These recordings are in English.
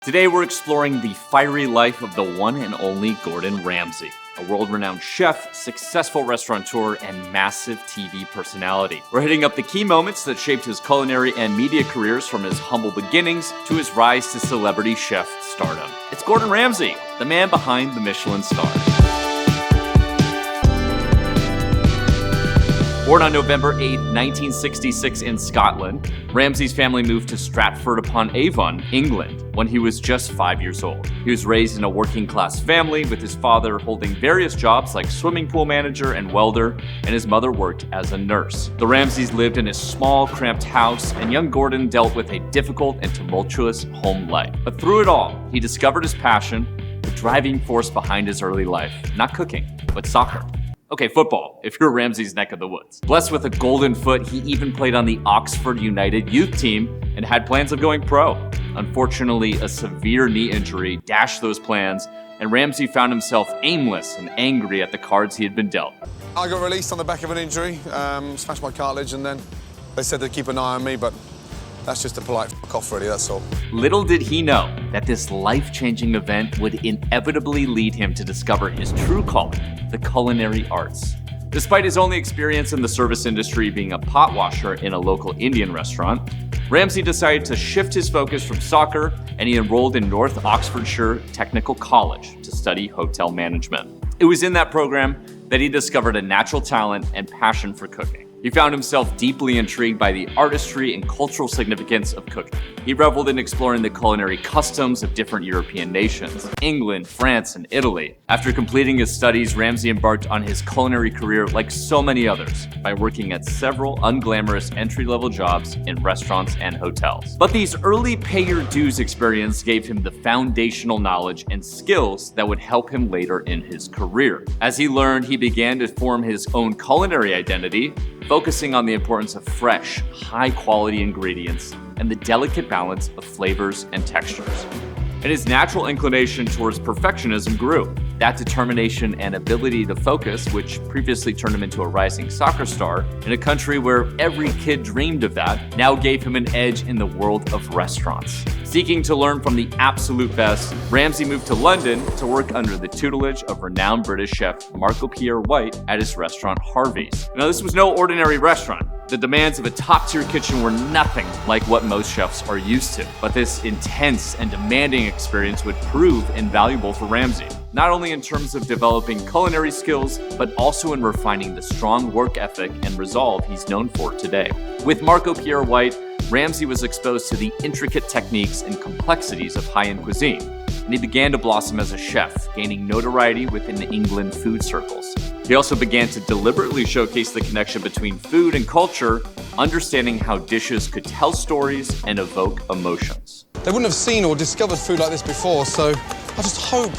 Today we're exploring the fiery life of the one and only Gordon Ramsay, a world-renowned chef, successful restaurateur, and massive TV personality. We're hitting up the key moments that shaped his culinary and media careers, from his humble beginnings to his rise to celebrity chef stardom. It's Gordon Ramsay, the man behind the Michelin-starred. Born on November 8, 1966 in Scotland, Ramsay's family moved to Stratford-upon-Avon, England, when he was just 5 years old. He was raised in a working-class family, with his father holding various jobs like swimming pool manager and welder, and his mother worked as a nurse. The Ramsays lived in a small, cramped house, and young Gordon dealt with a difficult and tumultuous home life. But through it all, he discovered his passion, the driving force behind his early life, not cooking, but soccer. Okay, football, if you're Ramsay's neck of the woods. Blessed with a golden foot, he even played on the Oxford United youth team and had plans of going pro. Unfortunately, a severe knee injury dashed those plans, and Ramsay found himself aimless and angry at the cards he had been dealt. I got released on the back of an injury, smashed my cartilage, and then they said they'd keep an eye on me, but that's just a polite cough, really, that's all. Little did he know that this life-changing event would inevitably lead him to discover his true calling, the culinary arts. Despite his only experience in the service industry being a pot washer in a local Indian restaurant, Ramsay decided to shift his focus from soccer, and he enrolled in North Oxfordshire Technical College to study hotel management. It was in that program that he discovered a natural talent and passion for cooking. He found himself deeply intrigued by the artistry and cultural significance of cooking. He reveled in exploring the culinary customs of different European nations, England, France, and Italy. After completing his studies, Ramsay embarked on his culinary career like so many others, by working at several unglamorous entry-level jobs in restaurants and hotels. But these early pay-your-dues experience gave him the foundational knowledge and skills that would help him later in his career. As he learned, he began to form his own culinary identity, focusing on the importance of fresh, high-quality ingredients and the delicate balance of flavors and textures. And his natural inclination towards perfectionism grew. That determination and ability to focus, which previously turned him into a rising soccer star in a country where every kid dreamed of that, now gave him an edge in the world of restaurants. Seeking to learn from the absolute best, Ramsay moved to London to work under the tutelage of renowned British chef Marco Pierre White at his restaurant Harvey's. Now, this was no ordinary restaurant. The demands of a top-tier kitchen were nothing like what most chefs are used to. But this intense and demanding experience would prove invaluable for Ramsay, not only in terms of developing culinary skills, but also in refining the strong work ethic and resolve he's known for today. With Marco Pierre White, Ramsay was exposed to the intricate techniques and complexities of high-end cuisine, and he began to blossom as a chef, gaining notoriety within England food circles. He also began to deliberately showcase the connection between food and culture, understanding how dishes could tell stories and evoke emotions. They wouldn't have seen or discovered food like this before, so I just hope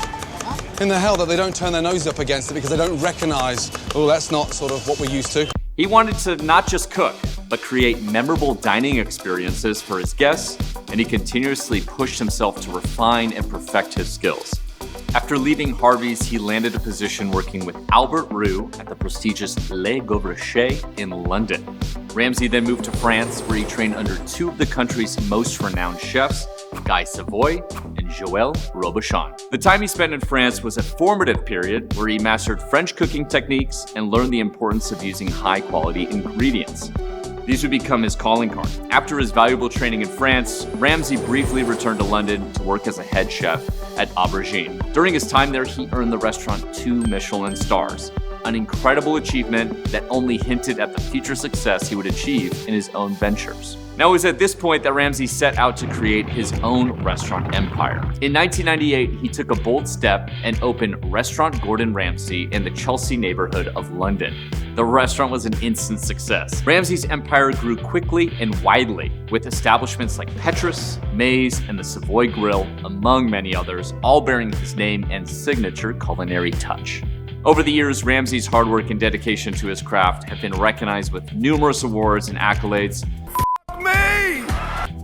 in the hell that they don't turn their nose up against it because they don't recognise, oh, that's not sort of what we're used to. He wanted to not just cook, but create memorable dining experiences for his guests, and he continuously pushed himself to refine and perfect his skills. After leaving Harvey's, he landed a position working with Albert Roux at the prestigious Le Gauverchet in London. Ramsay then moved to France, where he trained under two of the country's most renowned chefs, Guy Savoy and Joël Robuchon. The time he spent in France was a formative period where he mastered French cooking techniques and learned the importance of using high-quality ingredients. These would become his calling card. After his valuable training in France, Ramsay briefly returned to London to work as a head chef at Aubergine. During his time there, he earned the restaurant 2 Michelin stars, an incredible achievement that only hinted at the future success he would achieve in his own ventures. Now, it was at this point that Ramsay set out to create his own restaurant empire. In 1998, he took a bold step and opened Restaurant Gordon Ramsay in the Chelsea neighborhood of London. The restaurant was an instant success. Ramsay's empire grew quickly and widely, with establishments like Petrus, Maze, and the Savoy Grill, among many others, all bearing his name and signature culinary touch. Over the years, Ramsay's hard work and dedication to his craft have been recognized with numerous awards and accolades.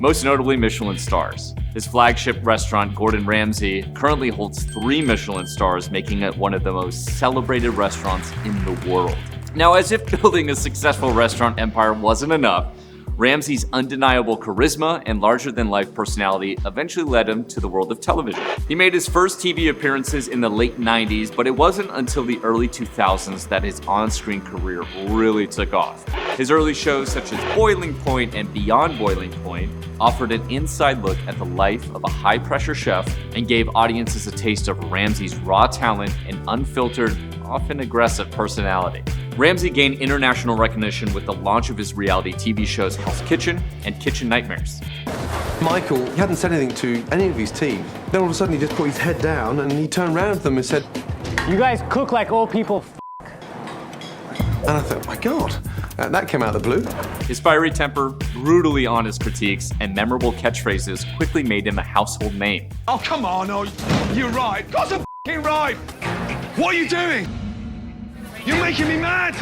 Most notably Michelin stars. His flagship restaurant, Gordon Ramsay, currently holds 3 Michelin stars, making it one of the most celebrated restaurants in the world. Now, as if building a successful restaurant empire wasn't enough, Ramsay's undeniable charisma and larger-than-life personality eventually led him to the world of television. He made his first TV appearances in the late 90s, but it wasn't until the early 2000s that his on-screen career really took off. His early shows such as Boiling Point and Beyond Boiling Point offered an inside look at the life of a high-pressure chef and gave audiences a taste of Ramsay's raw talent and unfiltered, often aggressive personality. Ramsay gained international recognition with the launch of his reality TV shows Hell's Kitchen and Kitchen Nightmares. Michael, he hadn't said anything to any of his team. Then all of a sudden he just put his head down and he turned around to them and said, "You guys cook like old people, and I thought, my God, that came out of the blue. His fiery temper, brutally honest critiques, and memorable catchphrases quickly made him a household name. Oh, come on, oh, you're right. God's a f***ing right. What are you doing? You're making me mad.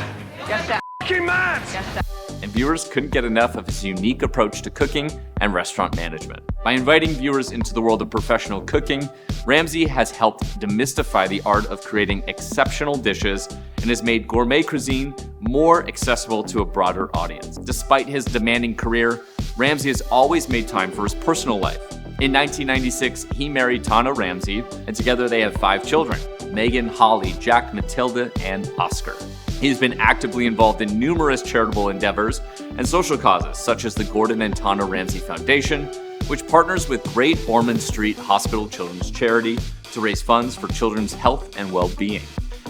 Yes, sir. F***ing mad. Yes, sir. And viewers couldn't get enough of his unique approach to cooking and restaurant management. By inviting viewers into the world of professional cooking, Ramsay has helped demystify the art of creating exceptional dishes and has made gourmet cuisine more accessible to a broader audience. Despite his demanding career, Ramsay has always made time for his personal life. In 1996, he married Tana Ramsay, and together they have 5 children: Megan, Holly, Jack, Matilda, and Oscar. He's been actively involved in numerous charitable endeavors and social causes, such as the Gordon and Tana Ramsay Foundation, which partners with Great Ormond Street Hospital Children's Charity to raise funds for children's health and well-being.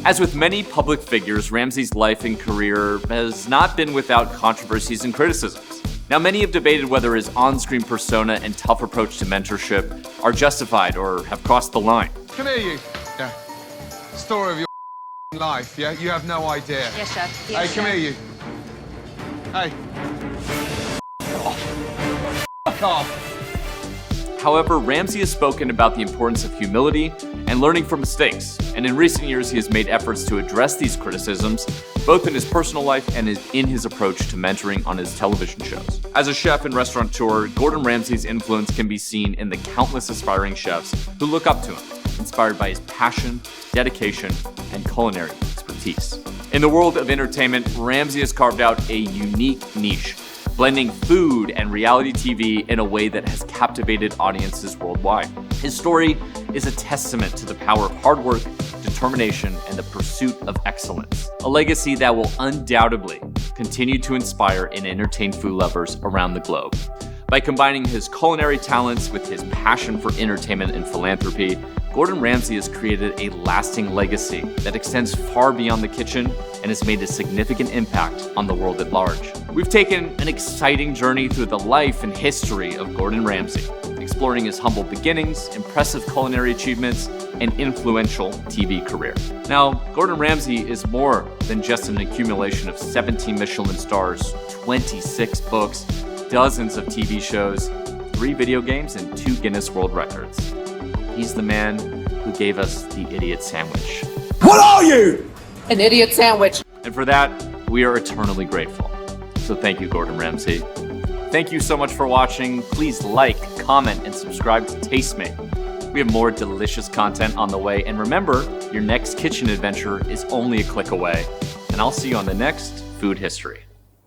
As with many public figures, Ramsay's life and career has not been without controversies and criticisms. Now, many have debated whether his on-screen persona and tough approach to mentorship are justified or have crossed the line. Come here, you. Yeah. Story of your life, yeah? You have no idea. Yes, sir. Hey, Yes, come sir. here, you. Hey. Fuck off. However, Ramsay has spoken about the importance of humility and learning from mistakes, and in recent years he has made efforts to address these criticisms, both in his personal life and in his approach to mentoring on his television shows. As a chef and restaurateur, Gordon Ramsay's influence can be seen in the countless aspiring chefs who look up to him, inspired by his passion, dedication, and culinary expertise. In the world of entertainment, Ramsay has carved out a unique niche, blending food and reality TV in a way that has captivated audiences worldwide. His story is a testament to the power of hard work, determination, and the pursuit of excellence. A legacy that will undoubtedly continue to inspire and entertain food lovers around the globe. By combining his culinary talents with his passion for entertainment and philanthropy, Gordon Ramsay has created a lasting legacy that extends far beyond the kitchen and has made a significant impact on the world at large. We've taken an exciting journey through the life and history of Gordon Ramsay, exploring his humble beginnings, impressive culinary achievements, and influential TV career. Now, Gordon Ramsay is more than just an accumulation of 17 Michelin stars, 26 books, dozens of TV shows, 3 video games, and 2 Guinness World Records. He's the man who gave us the idiot sandwich. What are you? An idiot sandwich. And for that, we are eternally grateful. So thank you, Gordon Ramsay. Thank you so much for watching. Please like, comment, and subscribe to Tastemade. We have more delicious content on the way. And remember, your next kitchen adventure is only a click away. And I'll see you on the next Food History.